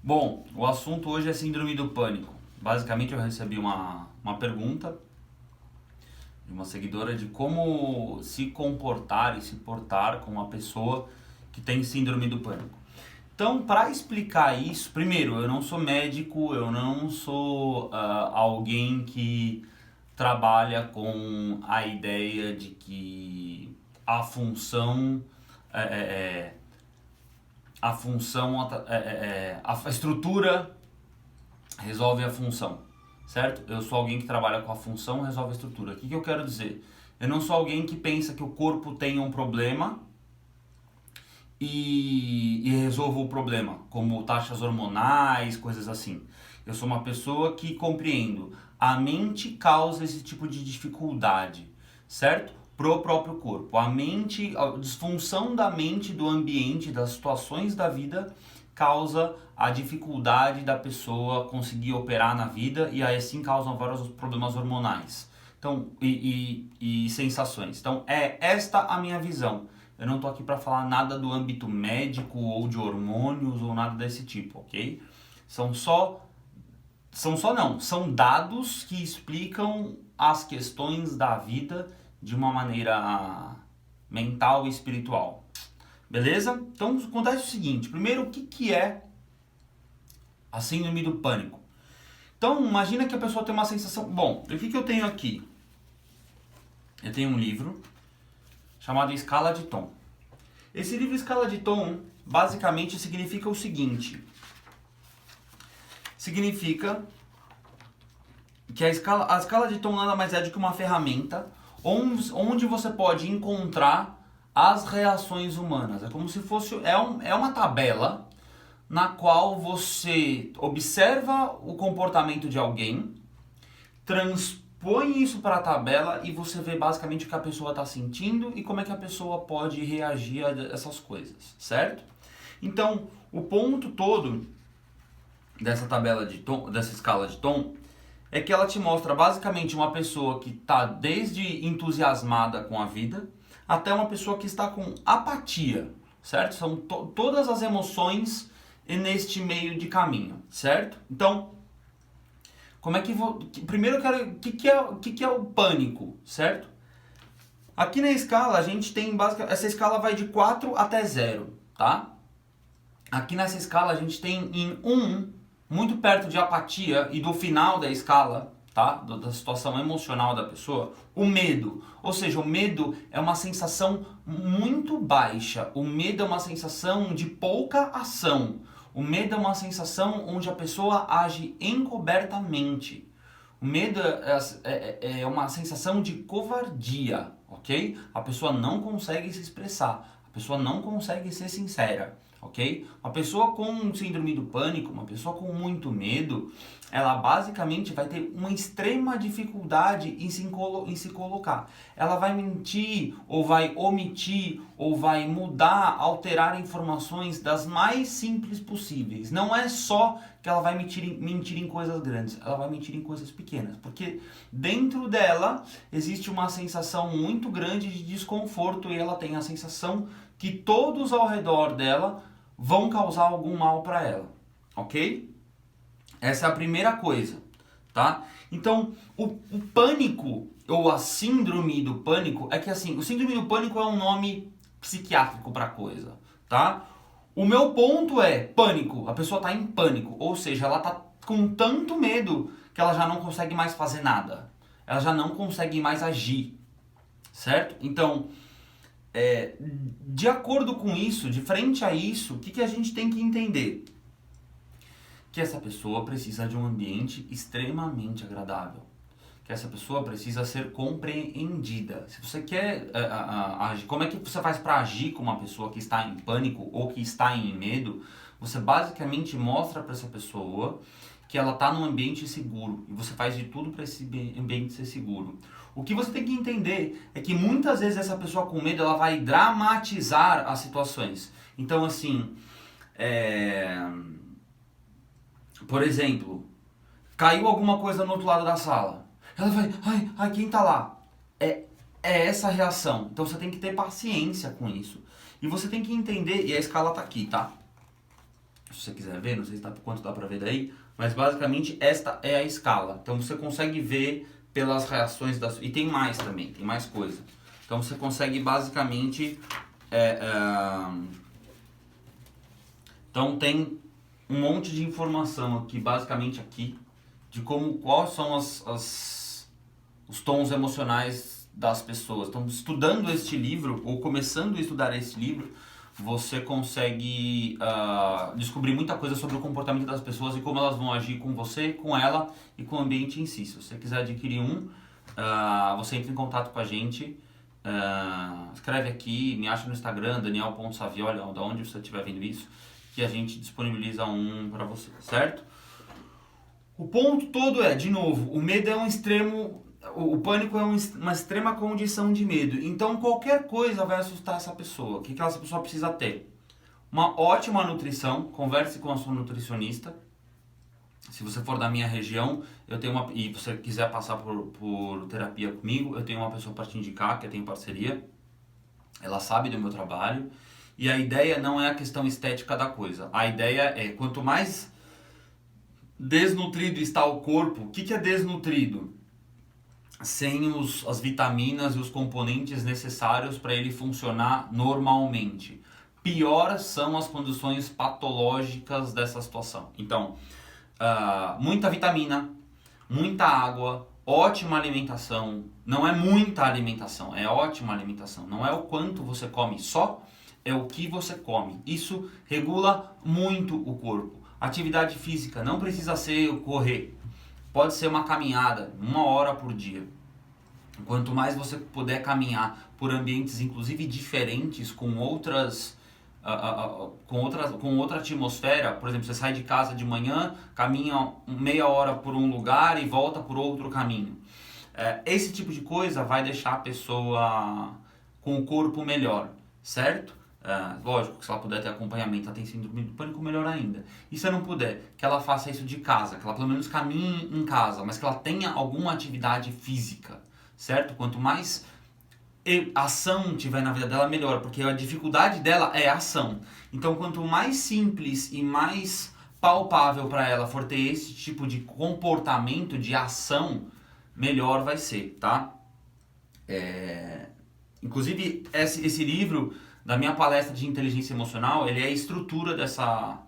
Bom, o assunto hoje é síndrome do pânico. Basicamente eu recebi uma pergunta de uma seguidora de como se comportar e se portar com uma pessoa que tem síndrome do pânico. Então, para explicar isso, primeiro, eu não sou médico, eu não sou alguém que trabalha com a ideia de que a função é, é, é, a estrutura resolve a função, certo? Eu sou alguém que trabalha com a função, resolve a estrutura. O que eu quero dizer? Eu não sou alguém que pensa que o corpo tem um problema e resolvo o problema, como taxas hormonais, coisas assim. Eu sou uma pessoa que compreendo a mente causa esse tipo de dificuldade, certo? Pro próprio corpo. A mente, a disfunção da mente, do ambiente, das situações da vida causa a dificuldade da pessoa conseguir operar na vida e aí assim causam vários problemas hormonais. Então, e sensações. Então, é esta a minha visão. Eu não tô aqui para falar nada do âmbito médico ou de hormônios ou nada desse tipo, ok? São dados que explicam as questões da vida de uma maneira mental e espiritual. Beleza? Então acontece o seguinte, primeiro o que é a síndrome do pânico? Então imagina que a pessoa tem uma sensação... Bom, o que eu tenho aqui? Eu tenho um livro chamado Escala de Tom. Esse livro Escala de Tom basicamente significa o seguinte. Significa que a escala de tom nada mais é do que uma ferramenta onde você pode encontrar as reações humanas. É como se fosse... É uma tabela na qual você observa o comportamento de alguém, transpõe isso para a tabela e você vê basicamente o que a pessoa está sentindo e como é que a pessoa pode reagir a essas coisas, certo? Então, o ponto todo dessa tabela de tom, dessa escala de tom, é que ela te mostra basicamente uma pessoa que está desde entusiasmada com a vida até uma pessoa que está com apatia, certo? São todas as emoções neste meio de caminho, certo? Então, como é que vou... Primeiro eu quero... O que é o pânico, certo? Aqui na escala a gente tem basicamente... Essa escala vai de 4 até 0, tá? Aqui nessa escala a gente tem em 1, muito perto de apatia e do final da escala, tá? Da situação emocional da pessoa, o medo. Ou seja, o medo é uma sensação muito baixa. O medo é uma sensação de pouca ação. O medo é uma sensação onde a pessoa age encobertamente. O medo é uma sensação de covardia, ok? A pessoa não consegue se expressar, a pessoa não consegue ser sincera, ok? Uma pessoa com síndrome do pânico, uma pessoa com muito medo, ela basicamente vai ter uma extrema dificuldade em se colocar. Ela vai mentir, ou vai omitir, ou vai mudar, alterar informações das mais simples possíveis. Não é só que ela vai mentir em coisas grandes, ela vai mentir em coisas pequenas, porque dentro dela existe uma sensação muito grande de desconforto e ela tem a sensação que todos ao redor dela vão causar algum mal para ela, ok? Essa é a primeira coisa, tá? Então, o pânico, ou a síndrome do pânico, é que assim, o síndrome do pânico é um nome psiquiátrico para coisa, tá? O meu ponto é pânico, a pessoa tá em pânico, ou seja, ela tá com tanto medo que ela já não consegue mais fazer nada, ela já não consegue mais agir, certo? Então, de acordo com isso, de frente a isso, o que a gente tem que entender? Que essa pessoa precisa de um ambiente extremamente agradável. Que essa pessoa precisa ser compreendida. Se você quer agir, como é que você faz para agir com uma pessoa que está em pânico ou que está em medo? Você basicamente mostra para essa pessoa que ela está num ambiente seguro e você faz de tudo para esse ambiente ser seguro. O que você tem que entender é que muitas vezes essa pessoa com medo ela vai dramatizar as situações. Então assim, por exemplo, caiu alguma coisa no outro lado da sala. Ela vai, ai, quem tá lá? É essa a reação. Então você tem que ter paciência com isso. E você tem que entender, e a escala tá aqui, tá? se você quiser ver, não sei se tá, quanto dá para ver daí, mas basicamente esta é a escala. Então você consegue ver pelas reações das... E tem mais também, tem mais coisa. Então você consegue basicamente... Então tem um monte de informação aqui, basicamente aqui, de quais são os tons emocionais das pessoas. Então, estudando este livro, ou começando a estudar este livro, você consegue descobrir muita coisa sobre o comportamento das pessoas e como elas vão agir com você, com ela e com o ambiente em si. Se você quiser adquirir você entra em contato com a gente, escreve aqui, me acha no Instagram, daniel.savioli, de onde você estiver vendo isso, que a gente disponibiliza um para você, certo? O ponto todo é, de novo, o medo é um extremo, o pânico é uma extrema condição de medo. Então qualquer coisa vai assustar essa pessoa. O que essa pessoa precisa ter? Uma ótima nutrição, converse com a sua nutricionista. Se você for da minha região, e você quiser passar por terapia comigo, eu tenho uma pessoa para te indicar, que eu tenho parceria. Ela sabe do meu trabalho. E a ideia não é a questão estética da coisa. A ideia é, quanto mais desnutrido está o corpo, o que é desnutrido? Sem as vitaminas e os componentes necessários para ele funcionar normalmente. Pior são as condições patológicas dessa situação. Então, muita vitamina, muita água, ótima alimentação. Não é muita alimentação, é ótima alimentação. Não é o quanto você come só, é o que você come. Isso regula muito o corpo. Atividade física não precisa ser correr. Pode ser uma caminhada, 1 hora por dia. Quanto mais você puder caminhar por ambientes, inclusive diferentes, com outra atmosfera, por exemplo, você sai de casa de manhã, caminha meia hora por um lugar e volta por outro caminho. Esse tipo de coisa vai deixar a pessoa com o corpo melhor, certo? Lógico que se ela puder ter acompanhamento, ela tem síndrome do pânico, melhor ainda. E se ela não puder, que ela faça isso de casa, que ela pelo menos caminhe em casa, mas que ela tenha alguma atividade física, certo? Quanto mais ação tiver na vida dela, melhor, porque a dificuldade dela é a ação. Então, quanto mais simples e mais palpável para ela for ter esse tipo de comportamento, de ação, melhor vai ser, tá? Inclusive, esse livro da minha palestra de inteligência emocional, ele é a estrutura dessa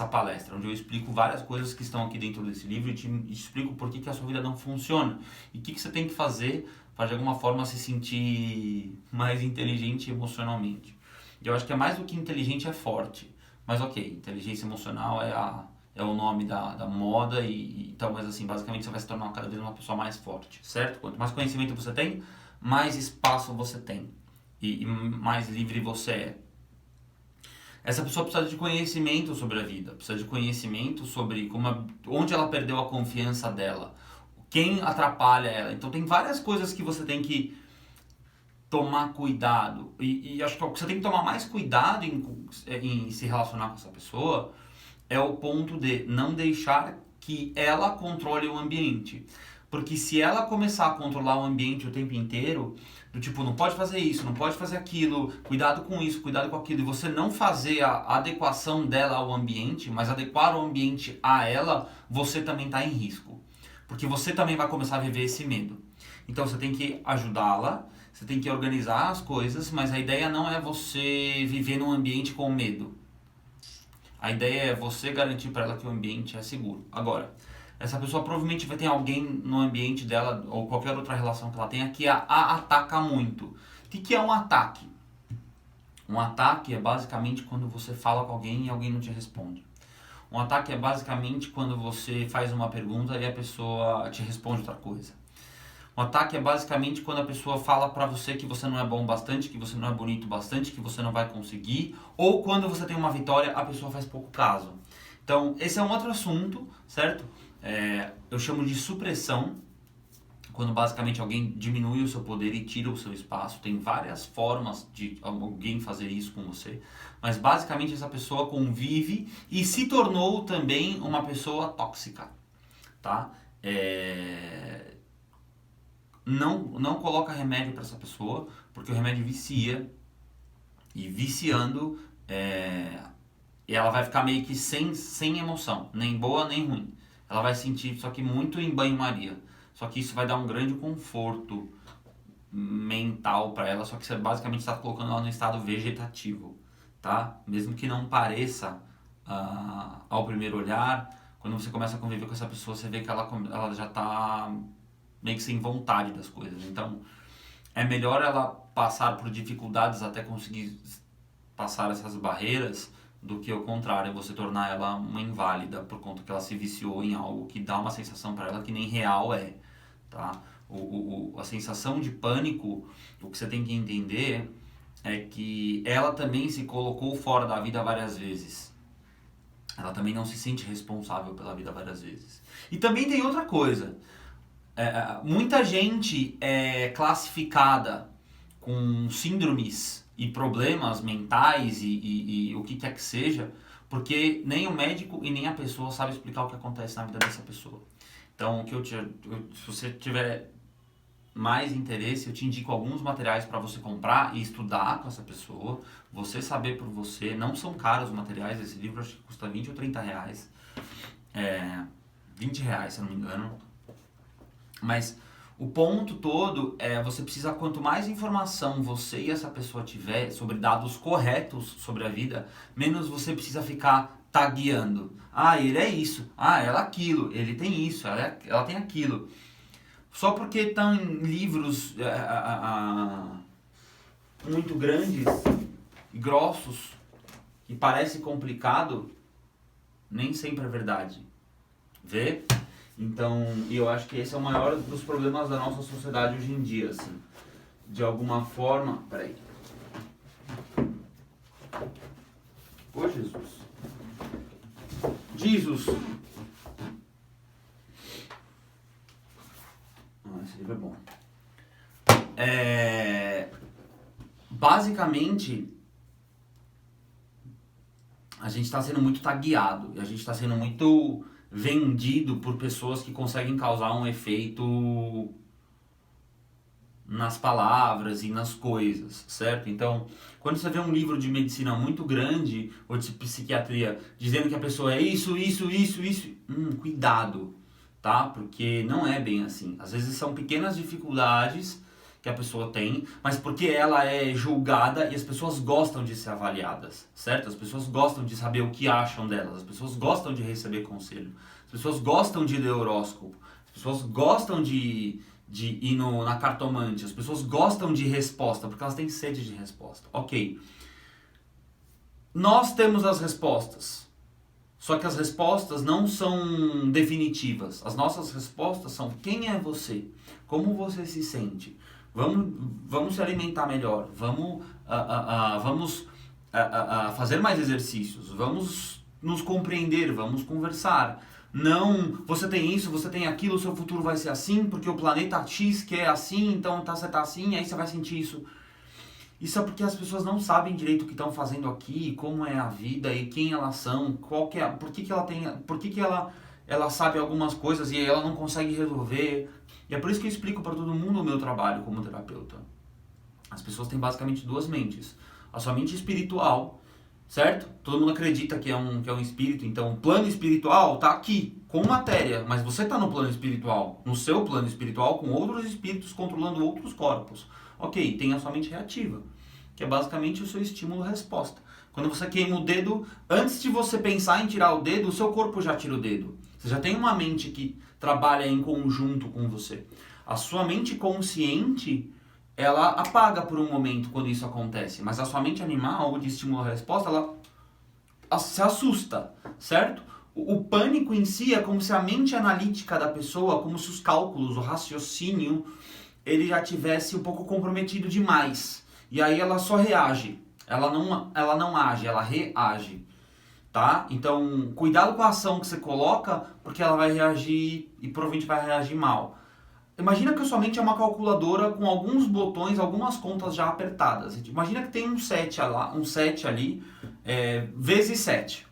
palestra, onde eu explico várias coisas que estão aqui dentro desse livro e te explico por que a sua vida não funciona e o que você tem que fazer para de alguma forma se sentir mais inteligente emocionalmente. E eu acho que é mais do que inteligente, é forte. Mas ok, inteligência emocional é o nome da moda então, mas assim, basicamente você vai se tornar cada vez uma pessoa mais forte, certo? Quanto mais conhecimento você tem, mais espaço você tem e mais livre você é. Essa pessoa precisa de conhecimento sobre a vida, precisa de conhecimento sobre onde ela perdeu a confiança dela, quem atrapalha ela. Então tem várias coisas que você tem que tomar cuidado. E acho que o que você tem que tomar mais cuidado em se relacionar com essa pessoa é o ponto de não deixar que ela controle o ambiente. Porque se ela começar a controlar o ambiente o tempo inteiro, do tipo, não pode fazer isso, não pode fazer aquilo, cuidado com isso, cuidado com aquilo, e você não fazer a adequação dela ao ambiente, mas adequar o ambiente a ela, você também está em risco. Porque você também vai começar a viver esse medo. Então você tem que ajudá-la, você tem que organizar as coisas, mas a ideia não é você viver num ambiente com medo. A ideia é você garantir para ela que o ambiente é seguro. Agora, essa pessoa provavelmente vai ter alguém no ambiente dela ou qualquer outra relação que ela tenha que a ataca muito. O que é um ataque? Um ataque é basicamente quando você fala com alguém e alguém não te responde. Um ataque é basicamente quando você faz uma pergunta e a pessoa te responde outra coisa. Um ataque é basicamente quando a pessoa fala pra você que você não é bom bastante, que você não é bonito bastante, que você não vai conseguir, ou quando você tem uma vitória, a pessoa faz pouco caso. Então, esse é um outro assunto, certo? Eu chamo de supressão, quando basicamente alguém diminui o seu poder e tira o seu espaço. Tem várias formas de alguém fazer isso com você, mas basicamente essa pessoa convive e se tornou também uma pessoa tóxica, tá? Não coloca remédio para essa pessoa, porque o remédio vicia, e viciando, E ela vai ficar meio que sem emoção, nem boa nem ruim. Ela vai sentir só que muito em banho-maria. Só que isso vai dar um grande conforto mental para ela, só que você basicamente está colocando ela no estado vegetativo, tá? Mesmo que não pareça ao primeiro olhar, quando você começa a conviver com essa pessoa, você vê que ela já está meio que sem vontade das coisas. Então, é melhor ela passar por dificuldades até conseguir passar essas barreiras do que o contrário, você tornar ela uma inválida por conta que ela se viciou em algo que dá uma sensação para ela que nem real é, tá? A sensação de pânico, o que você tem que entender é que ela também se colocou fora da vida várias vezes. Ela também não se sente responsável pela vida várias vezes. E também tem outra coisa. Muita gente é classificada com síndromes e problemas mentais e o que quer que seja, porque nem o médico e nem a pessoa sabe explicar o que acontece na vida dessa pessoa. Então, se você tiver mais interesse, eu te indico alguns materiais para você comprar e estudar com essa pessoa, você saber por você. Não são caros os materiais, esse livro acho que custa 20 ou 30 reais, 20 reais se eu não me engano. Mas o ponto todo é, você precisa, quanto mais informação você e essa pessoa tiver sobre dados corretos sobre a vida, menos você precisa ficar tagueando. Ah, ele é isso, ah, ela é aquilo, ele tem isso, ela tem aquilo. Só porque estão em livros muito grandes e grossos e parece complicado, nem sempre é verdade. Vê? Então, eu acho que esse é o maior dos problemas da nossa sociedade hoje em dia, assim. De alguma forma... Peraí. Ô, Jesus. Jesus. Esse livro é bom. Basicamente, a gente está sendo muito tagueado. A gente está sendo muito vendido por pessoas que conseguem causar um efeito nas palavras e nas coisas, certo? Então, quando você vê um livro de medicina muito grande ou de psiquiatria dizendo que a pessoa é isso, cuidado, tá? Porque não é bem assim. Às vezes são pequenas dificuldades que a pessoa tem, mas porque ela é julgada e as pessoas gostam de ser avaliadas, certo? As pessoas gostam de saber o que acham delas, as pessoas gostam de receber conselho, as pessoas gostam de ler horóscopo, as pessoas gostam de ir na cartomante, as pessoas gostam de resposta, porque elas têm sede de resposta. Ok. Nós temos as respostas, só que as respostas não são definitivas. As nossas respostas são: quem é você? Como você se sente? Vamos se alimentar melhor, vamos fazer mais exercícios, vamos nos compreender, vamos conversar. Não, você tem isso, você tem aquilo, o seu futuro vai ser assim, porque o planeta X quer assim, então você tá assim, aí você vai sentir isso. Isso é porque as pessoas não sabem direito o que estão fazendo aqui, como é a vida e quem elas são, por que ela sabe algumas coisas e ela não consegue resolver. E é por isso que eu explico para todo mundo o meu trabalho como terapeuta. As pessoas têm basicamente duas mentes. A sua mente espiritual, certo? Todo mundo acredita que é um espírito, então o plano espiritual está aqui, com matéria, mas você está no plano espiritual, no seu plano espiritual, com outros espíritos controlando outros corpos. Ok, tem a sua mente reativa, que é basicamente o seu estímulo-resposta. Quando você queima o dedo, antes de você pensar em tirar o dedo, o seu corpo já tira o dedo. Você já tem uma mente que trabalha em conjunto com você. A sua mente consciente, ela apaga por um momento quando isso acontece, mas a sua mente animal, de estímulo-resposta, ela se assusta, certo? O pânico em si é como se a mente analítica da pessoa, como se os cálculos, o raciocínio, ele já tivesse um pouco comprometido demais. E aí ela só reage. Ela não age, ela reage. Tá? Então, cuidado com a ação que você coloca, porque ela vai reagir e provavelmente vai reagir mal. Imagina que a sua mente é uma calculadora com alguns botões, algumas contas já apertadas. Imagina que tem um 7 ali, vezes 7.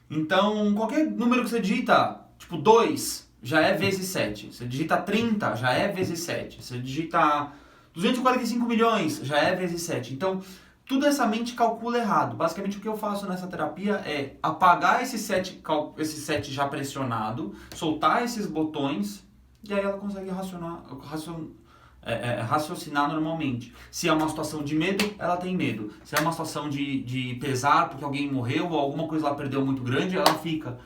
Então, qualquer número que você digita, tipo 2, já é vezes 7. Você digita 30, já é vezes 7. Você digita 245 milhões, já é vezes 7. Então, tudo essa mente calcula errado. Basicamente o que eu faço nessa terapia é apagar esse set já pressionado, soltar esses botões, e aí ela consegue raciocinar normalmente. Se é uma situação de medo, ela tem medo. Se é uma situação de pesar porque alguém morreu ou alguma coisa ela perdeu muito grande, ela fica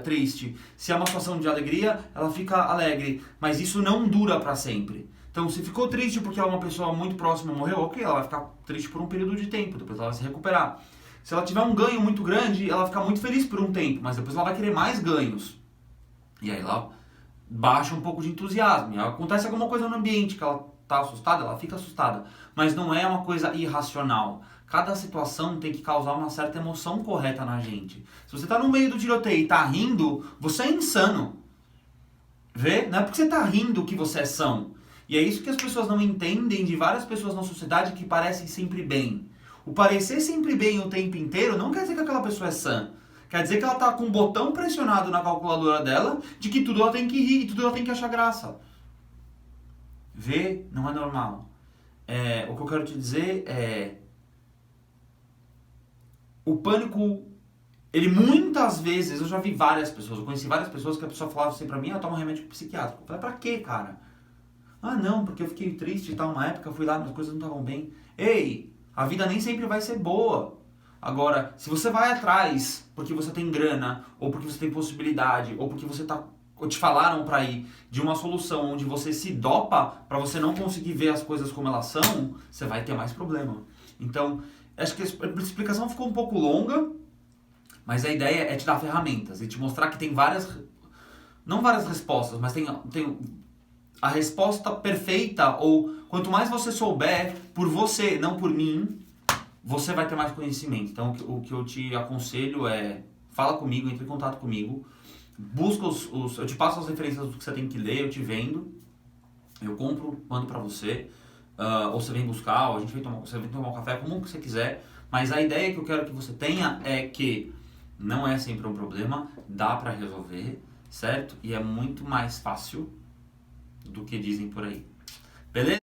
triste. Se é uma situação de alegria, ela fica alegre. Mas isso não dura para sempre. Então, se ficou triste porque uma pessoa muito próxima morreu, ok, ela vai ficar triste por um período de tempo, depois ela vai se recuperar. Se ela tiver um ganho muito grande, ela vai ficar muito feliz por um tempo, mas depois ela vai querer mais ganhos. E aí ela baixa um pouco de entusiasmo. E acontece alguma coisa no ambiente que ela está assustada, ela fica assustada. Mas não é uma coisa irracional. Cada situação tem que causar uma certa emoção correta na gente. Se você está no meio do tiroteio e está rindo, você é insano. Vê? Não é porque você está rindo que você é são. E é isso que as pessoas não entendem de várias pessoas na sociedade que parecem sempre bem. O parecer sempre bem o tempo inteiro não quer dizer que aquela pessoa é sã. Quer dizer que ela está com um botão pressionado na calculadora dela de que tudo ela tem que rir e tudo ela tem que achar graça. Vê? Não é normal. O que eu quero te dizer é... O pânico, ele muitas vezes... Eu já vi várias pessoas, eu conheci várias pessoas que a pessoa falava assim pra mim, toma um remédio psiquiátrico. Eu falei, pra quê, cara? Ah, não, porque eu fiquei triste e tal, uma época eu fui lá, as coisas não estavam bem. Ei, a vida nem sempre vai ser boa. Agora, se você vai atrás porque você tem grana, ou porque você tem possibilidade, ou porque ou te falaram pra ir de uma solução onde você se dopa pra você não conseguir ver as coisas como elas são, você vai ter mais problema. Então, acho que a explicação ficou um pouco longa, mas a ideia é te dar ferramentas e te mostrar que tem não várias respostas, mas tem a resposta perfeita, ou quanto mais você souber por você, não por mim, você vai ter mais conhecimento. Então o que eu te aconselho é, fala comigo, entre em contato comigo, busca eu te passo as referências do que você tem que ler, eu te vendo, eu compro, mando pra você, ou você vem buscar, ou você vem tomar um café, como que você quiser, mas a ideia que eu quero que você tenha é que não é sempre um problema, dá pra resolver, certo? E é muito mais fácil do que dizem por aí. Beleza?